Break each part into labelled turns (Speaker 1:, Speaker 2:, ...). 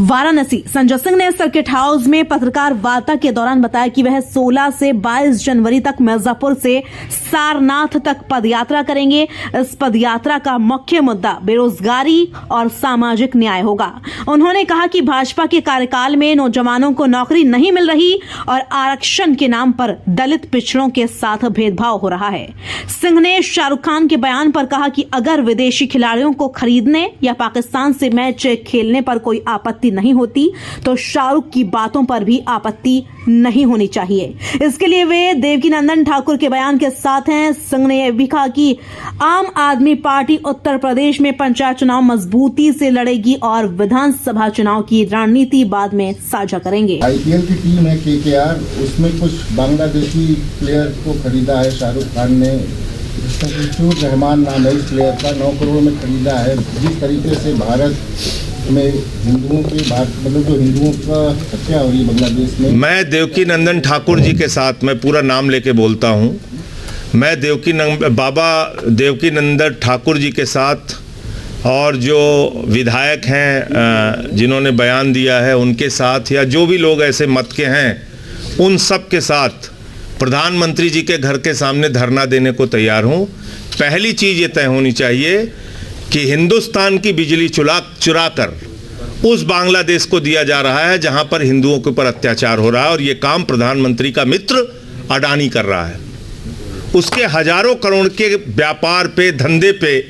Speaker 1: वाराणसी। संजय सिंह ने circuit house में पत्रकार वार्ता के दौरान बताया कि वह 16 से 22 जनवरी तक मिर्जापुर से सारनाथ तक पदयात्रा करेंगे। इस पदयात्रा का मुख्य मुद्दा बेरोजगारी और सामाजिक न्याय होगा। उन्होंने कहा कि भाजपा के कार्यकाल में नौजवानों को नौकरी नहीं मिल रही और आरक्षण के नाम पर दलित पिछड़ों के साथ भेदभाव हो रहा है। सिंह ने शाहरुख खान के बयान पर कहा कि अगर विदेशी खिलाड़ियों को खरीदने या पाकिस्तान से मैच खेलने पर कोई आपत्ति नहीं होती तो शाहरुख की बातों पर भी आपत्ति नहीं होनी चाहिए। इसके लिए वे देवकीनंदन ठाकुर के बयान के साथ हैं। सिंह ने यह भी कहा कि आम आदमी पार्टी उत्तर प्रदेश में पंचायत चुनाव मजबूती से लड़ेगी और विधानसभा चुनाव की रणनीति बाद में साझा करेंगे।
Speaker 2: आईपीएल की टीम है केकेआर, उसमें कुछ बांग्लादेशी प्लेयर को खरीदा है शाहरुख खान ने। रहमान नाम है इस प्लेयर का, 9 करोड़ में खरीदा है। जिस तरीके से भारत में हिंदुओं के मतलब जो हिंदुओं का हत्या हो रही है बांग्लादेश में।
Speaker 3: मैं देवकीनंदन ठाकुर जी के साथ, मैं पूरा नाम लेके बोलता हूँ, मैं बाबा देवकीनंदन ठाकुर जी के साथ और जो विधायक हैं जिन्होंने बयान दिया है उनके साथ, या जो भी लोग ऐसे मत के हैं उन सब के साथ प्रधानमंत्री जी के घर के सामने धरना देने को तैयार हूँ। पहली चीज़ ये तय होनी चाहिए कि हिंदुस्तान की बिजली चुरा कर उस बांग्लादेश को दिया जा रहा है जहां पर हिंदुओं के ऊपर अत्याचार हो रहा है, और ये काम प्रधानमंत्री का मित्र अडानी कर रहा है। उसके हजारों करोड़ के व्यापार पे, धंधे पे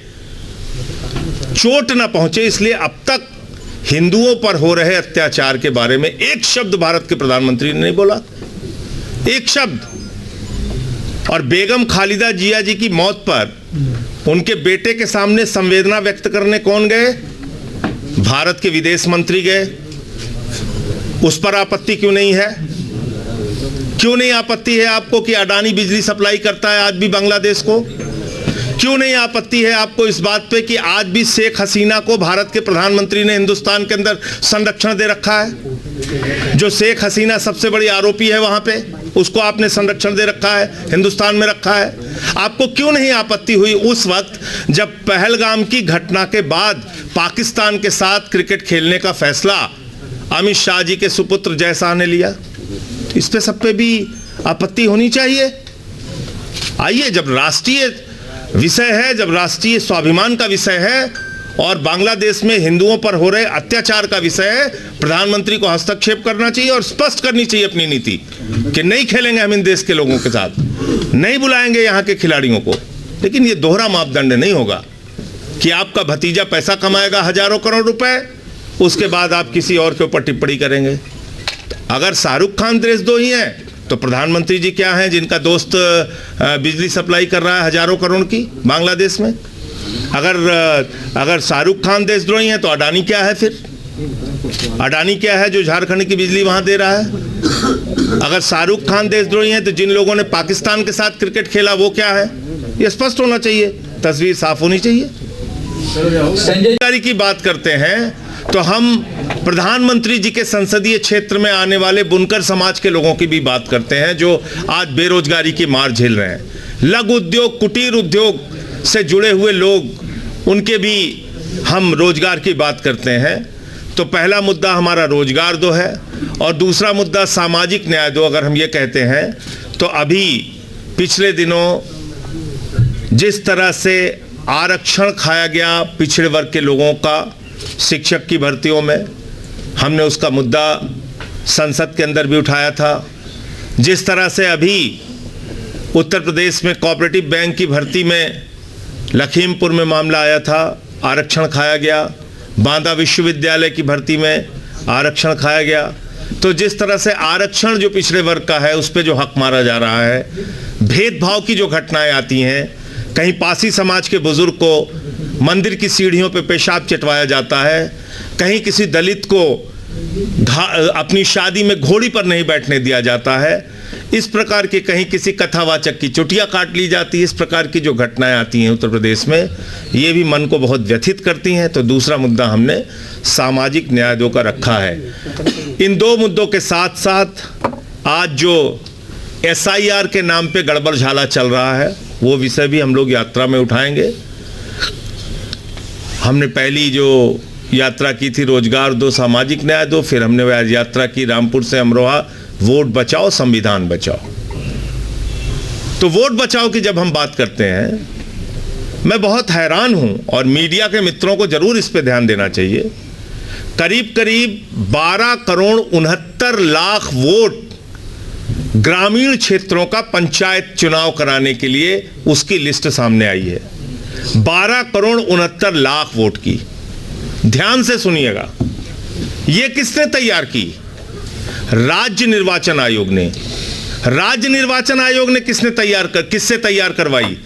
Speaker 3: चोट ना पहुंचे, इसलिए अब तक हिंदुओं पर हो रहे अत्याचार के बारे में एक शब्द भारत के प्रधानमंत्री ने नहीं बोला, एक शब्द। और बेगम खालिदा जिया जी की मौत पर उनके बेटे के सामने संवेदना व्यक्त करने कौन गए? भारत के विदेश मंत्री गए। उस पर आपत्ति क्यों नहीं है? क्यों नहीं आपत्ति है आपको कि अडानी बिजली सप्लाई करता है आज भी बांग्लादेश को? क्यों नहीं आपत्ति है आपको इस बात पे कि आज भी शेख हसीना को भारत के प्रधानमंत्री ने हिंदुस्तान के अंदर संरक्षण दे रखा है? जो शेख हसीना सबसे बड़ी आरोपी है वहां पे, उसको आपने संरक्षण दे रखा है, हिंदुस्तान में रखा है। आपको क्यों नहीं आपत्ति हुई उस वक्त जब पहलगाम की घटना के बाद पाकिस्तान के साथ क्रिकेट खेलने का फैसला अमित शाह जी के सुपुत्र जय शाह ने लिया? इस पे सब पे भी आपत्ति होनी चाहिए। आइए, जब राष्ट्रीय विषय है, जब राष्ट्रीय स्वाभिमान का विषय है और बांग्लादेश में हिंदुओं पर हो रहे अत्याचार का विषय है, प्रधानमंत्री को हस्तक्षेप करना चाहिए और स्पष्ट करनी चाहिए अपनी नीति कि नहीं खेलेंगे हम इन देश के लोगों के साथ, नहीं बुलाएंगे यहाँ के खिलाड़ियों को। लेकिन ये दोहरा मापदंड नहीं होगा कि आपका भतीजा पैसा कमाएगा हजारों करोड़ रुपए, उसके बाद आप किसी और के ऊपर टिप्पणी करेंगे। अगर शाहरुख खान देशद्रोही हैं तो प्रधानमंत्री जी क्या हैं जिनका दोस्त बिजली सप्लाई कर रहा है हजारों करोड़ की बांग्लादेश में? अगर शाहरुख खान देशद्रोही हैं तो अडानी क्या है फिर? अडानी क्या है जो झारखंड की बिजली वहां दे रहा है? अगर शाहरुख खान देशद्रोही हैं तो जिन लोगों ने पाकिस्तान के साथ क्रिकेट खेला वो क्या है? ये स्पष्ट होना चाहिए, तस्वीर साफ होनी चाहिए। संजय की बात करते हैं तो हम प्रधानमंत्री जी के संसदीय क्षेत्र में आने वाले बुनकर समाज के लोगों की भी बात करते हैं जो आज बेरोजगारी की मार झेल रहे हैं। लघु उद्योग, कुटीर उद्योग से जुड़े हुए लोग, उनके भी हम रोजगार की बात करते हैं। तो पहला मुद्दा हमारा रोजगार दो है और दूसरा मुद्दा सामाजिक न्याय दो। अगर हम ये कहते हैं तो अभी पिछले दिनों जिस तरह से आरक्षण खाया गया पिछड़े वर्ग के लोगों का शिक्षक की भर्तियों में, हमने उसका मुद्दा संसद के अंदर भी उठाया था। जिस तरह से अभी उत्तर प्रदेश में कोऑपरेटिव बैंक की भर्ती में लखीमपुर में मामला आया था, आरक्षण खाया गया। बांदा विश्वविद्यालय की भर्ती में आरक्षण खाया गया। तो जिस तरह से आरक्षण जो पिछड़े वर्ग का है उस पर जो हक मारा जा रहा है, भेदभाव की जो घटनाएं आती हैं, कहीं पासी समाज के बुजुर्ग को मंदिर की सीढ़ियों पे पेशाब चटवाया जाता है, कहीं किसी दलित को अपनी शादी में घोड़ी पर नहीं बैठने दिया जाता है, इस प्रकार के कहीं किसी कथावाचक की चुटिया काट ली जाती है। इस प्रकार की जो घटनाएं आती हैं उत्तर प्रदेश में, ये भी मन को बहुत व्यथित करती हैं। तो दूसरा मुद्दा हमने सामाजिक न्याय दो का रखा है। इन दो मुद्दों के साथ साथ आज जो SIR के नाम पे गड़बड़ झाला चल रहा है वो विषय भी हम लोग यात्रा में उठाएंगे। हमने पहली जो यात्रा की थी रोजगार दो सामाजिक न्याय दो, फिर हमने वह यात्रा की रामपुर से अमरोहा वोट बचाओ संविधान बचाओ। तो वोट बचाओ की जब हम बात करते हैं, मैं बहुत हैरान हूं और मीडिया के मित्रों को जरूर इस पे ध्यान देना चाहिए। करीब करीब 12 करोड़ 69 लाख वोट ग्रामीण क्षेत्रों का पंचायत चुनाव कराने के लिए उसकी लिस्ट सामने आई है। 12 करोड़ 69 लाख वोट की। ध्यान से सुनिएगा, यह किसने तैयार की? राज्य निर्वाचन आयोग ने। राज्य निर्वाचन आयोग ने किससे तैयार करवाई?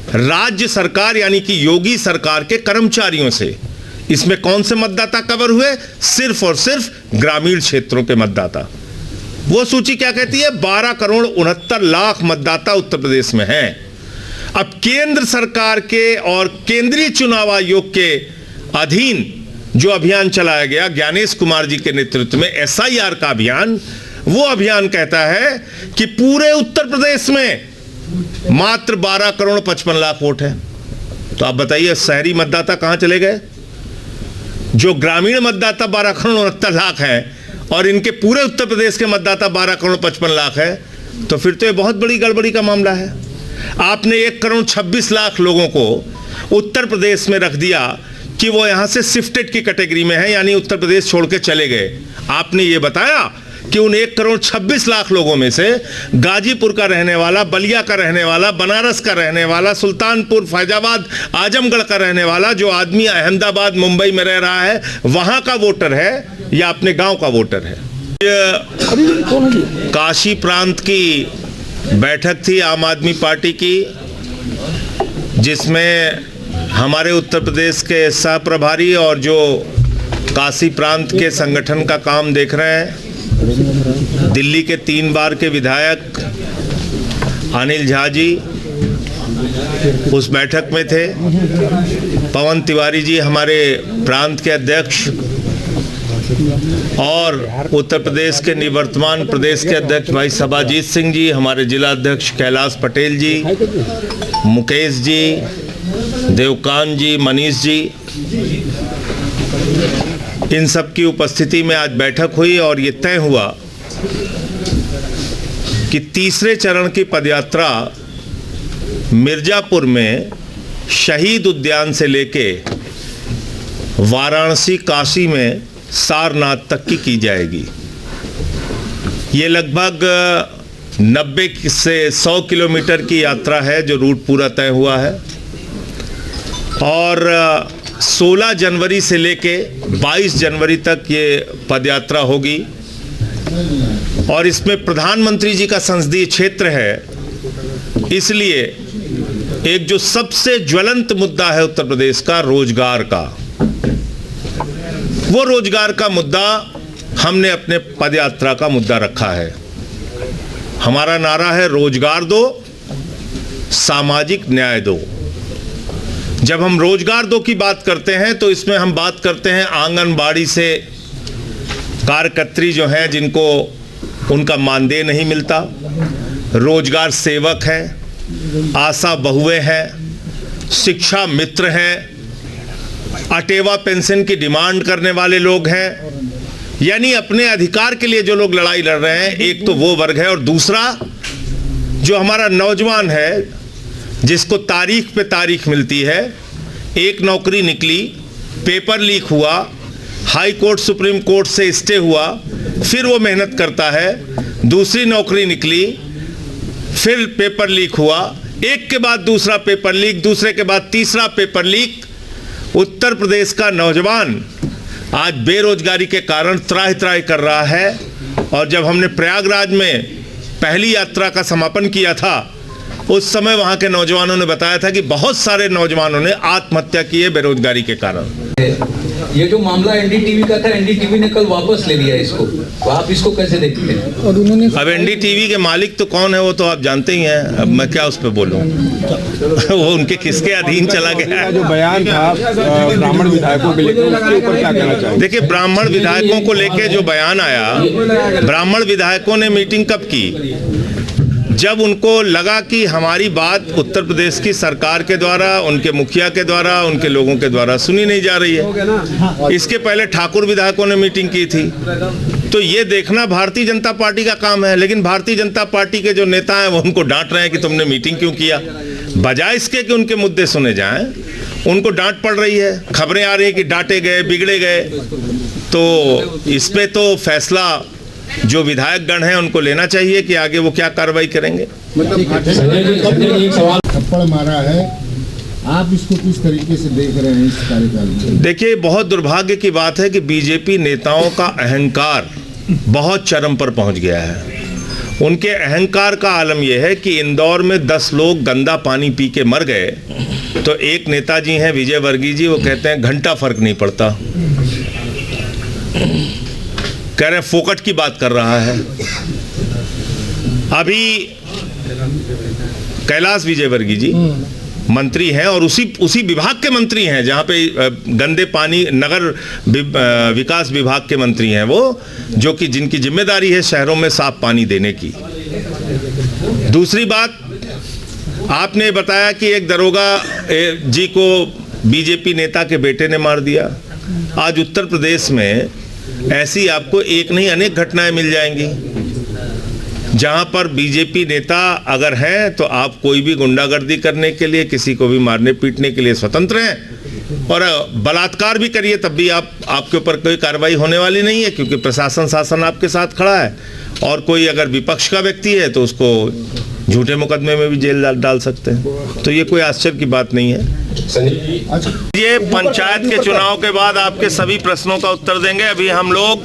Speaker 3: राज्य सरकार यानी कि योगी सरकार के कर्मचारियों से। इसमें कौन से मतदाता कवर हुए? सिर्फ और सिर्फ ग्रामीण क्षेत्रों के मतदाता। वो सूची क्या कहती है? 12 करोड़ 69 लाख मतदाता उत्तर प्रदेश में हैं। अब केंद्र सरकार के और केंद्रीय चुनाव आयोग के अधीन जो अभियान चलाया गया ज्ञानेश कुमार जी के नेतृत्व में, SIR का अभियान, वो अभियान कहता है कि पूरे उत्तर प्रदेश में मात्र 12 करोड़ 55 लाख वोट है। तो आप बताइए शहरी मतदाता कहां चले गए? जो ग्रामीण मतदाता 12 करोड़ 69 लाख है और इनके पूरे उत्तर प्रदेश के मतदाता 12 करोड़ 55 लाख है, तो फिर तो ये बहुत बड़ी गड़बड़ी का मामला है। आपने 1 करोड़ 26 लाख लोगों को उत्तर प्रदेश में रख दिया कि वो यहां से शिफ्टेड की कैटेगरी में है, यानी उत्तर प्रदेश छोड़ के चले गए। आपने ये बताया कि उन 1 करोड़ 26 लाख लोगों में से गाजीपुर का रहने वाला, बलिया का रहने वाला, बनारस का रहने वाला, सुल्तानपुर, फैजाबाद, आजमगढ़ का रहने वाला जो आदमी अहमदाबाद, मुंबई में रह रहा है, वहां का वोटर है या अपने गांव का वोटर है। काशी प्रांत की बैठक थी आम आदमी पार्टी की, जिसमें हमारे उत्तर प्रदेश के सह प्रभारी और जो काशी प्रांत के संगठन का काम देख रहे हैं, दिल्ली के 3 बार के विधायक अनिल झा जी उस बैठक में थे। पवन तिवारी जी हमारे प्रांत के अध्यक्ष और उत्तर प्रदेश के निवर्तमान प्रदेश के अध्यक्ष भाई सभाजीत सिंह जी, हमारे जिला अध्यक्ष कैलाश पटेल जी, मुकेश जी, देवकांत जी, मनीष जी, इन सब की उपस्थिति में आज बैठक हुई और ये तय हुआ कि तीसरे चरण की पदयात्रा मिर्जापुर में शहीद उद्यान से लेके वाराणसी, काशी में सारनाथ तक की जाएगी। ये लगभग 90 से 100 किलोमीटर की यात्रा है जो रूट पूरा तय हुआ है और 16 जनवरी से लेके 22 जनवरी तक ये पदयात्रा होगी और इसमें प्रधानमंत्री जी का संसदीय क्षेत्र है, इसलिए एक जो सबसे ज्वलंत मुद्दा है उत्तर प्रदेश का, रोजगार का, वो रोजगार का मुद्दा हमने अपने पदयात्रा का मुद्दा रखा है। हमारा नारा है रोजगार दो, सामाजिक न्याय दो। जब हम रोजगार दो की बात करते हैं तो इसमें हम बात करते हैं आंगनबाड़ी से कार्यकर्त्री जो हैं जिनको उनका मानदेय नहीं मिलता, रोजगार सेवक हैं, आशा बहुएं हैं, शिक्षा मित्र हैं, अटेवा पेंशन की डिमांड करने वाले लोग हैं, यानी अपने अधिकार के लिए जो लोग लड़ाई लड़ रहे हैं, एक तो वो वर्ग है और दूसरा जो हमारा नौजवान है जिसको तारीख पे तारीख मिलती है। एक नौकरी निकली, पेपर लीक हुआ, हाई कोर्ट सुप्रीम कोर्ट से स्टे हुआ, फिर वो मेहनत करता है, दूसरी नौकरी निकली, फिर पेपर लीक हुआ, एक के बाद दूसरा पेपर लीक, दूसरे के बाद तीसरा पेपर लीक। उत्तर प्रदेश का नौजवान आज बेरोजगारी के कारण त्राहि त्राहि कर रहा है और जब हमने प्रयागराज में पहली यात्रा का समापन किया था उस समय वहां के नौजवानों ने बताया था कि बहुत सारे नौजवानों ने आत्महत्या की है बेरोजगारी के कारण।
Speaker 4: ये जो मामला एनडीटीवी का था, एनडीटीवी ने कल वापस ले लिया इसको, तो आप इसको कैसे देखते हैं? और उन्होंने
Speaker 3: अब एनडीटीवी के मालिक तो कौन है वो तो आप जानते ही हैं, अब मैं क्या उस पर बोलूं। वो उनके किसके अधीन चला गया?
Speaker 5: जो बयान था ब्राह्मण विधायकों के लेकर, उसके ऊपर क्या कहना चाहिए?
Speaker 3: देखिए, ब्राह्मण विधायकों को लेकर जो बयान आया, ब्राह्मण विधायकों ने मीटिंग कब की? जब उनको लगा कि हमारी बात उत्तर प्रदेश की सरकार के द्वारा, उनके मुखिया के द्वारा, उनके लोगों के द्वारा सुनी नहीं जा रही है। इसके पहले ठाकुर विधायकों ने मीटिंग की थी। तो ये देखना भारतीय जनता पार्टी का काम है, लेकिन भारतीय जनता पार्टी के जो नेता हैं वो उनको डांट रहे हैं कि तुमने मीटिंग क्यों किया। बजाय इसके कि उनके मुद्दे सुने जाएं, उनको डांट पड़ रही है। खबरें आ रही है कि डांटे गए, बिगड़े गए। तो इस पे तो फैसला जो विधायक गण हैं उनको लेना चाहिए कि आगे वो क्या कार्रवाई करेंगे।
Speaker 2: मतलब थप्पड़ मारा है, आप इसको किस तरीके से देख रहे हैं इस कार्यकाल में?
Speaker 3: देखिए, बहुत दुर्भाग्य की बात है कि बीजेपी नेताओं का अहंकार बहुत चरम पर पहुंच गया है। उनके अहंकार का आलम यह है कि इंदौर में 10 लोग गंदा पानी पी के मर गए, तो एक नेताजी हैं विजय वर्गीय जी, वो कहते हैं घंटा फर्क नहीं पड़ता। कह रहे हैं फोकट की बात कर रहा है। अभी कैलाश विजयवर्गीय जी मंत्री हैं और उसी विभाग के मंत्री हैं जहां पे गंदे पानी, नगर विकास विभाग के मंत्री हैं वो, जो कि जिनकी जिम्मेदारी है शहरों में साफ पानी देने की। दूसरी बात, आपने बताया कि एक दरोगा जी को बीजेपी नेता के बेटे ने मार दिया। आज उत्तर प्रदेश में ऐसी आपको एक नहीं अनेक घटनाएं मिल जाएंगी जहां पर बीजेपी नेता अगर हैं तो आप कोई भी गुंडागर्दी करने के लिए, किसी को भी मारने पीटने के लिए स्वतंत्र हैं, और बलात्कार भी करिए तब भी आपके ऊपर कोई कार्रवाई होने वाली नहीं है, क्योंकि प्रशासन शासन आपके साथ खड़ा है। और कोई अगर विपक्ष का व्यक्ति है तो उसको झूठे मुकदमे में भी जेल डाल सकते हैं। तो ये कोई आश्चर्य की बात नहीं है। ये पंचायत के चुनाव के बाद आपके सभी प्रश्नों का उत्तर देंगे। अभी हम लोग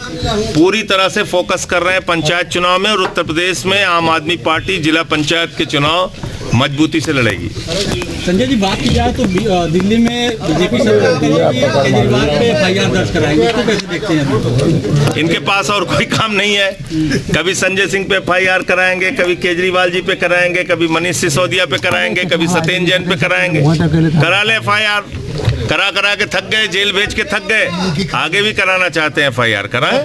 Speaker 3: पूरी तरह से फोकस कर रहे हैं पंचायत चुनाव में, और उत्तर प्रदेश में आम आदमी पार्टी जिला पंचायत के चुनाव मजबूती से लड़ेगी।
Speaker 6: संजय जी, बात की जाए तो दिल्ली में बीजेपी सरकार केजरीवाल पे एफआईआर दर्ज कराएंगे, इसको कैसे देखते हैं?
Speaker 3: इनके पास और कोई काम नहीं है। कभी संजय सिंह पे एफआईआर कराएंगे, कभी केजरीवाल जी पे कराएंगे, कभी मनीष सिसोदिया पे कराएंगे, कभी सत्येंद्र जैन पे कराएंगे। करा ले एफआईआर, करा के थक गए, जेल भेज के थक गए, आगे भी कराना चाहते हैं एफआईआर, कराएं।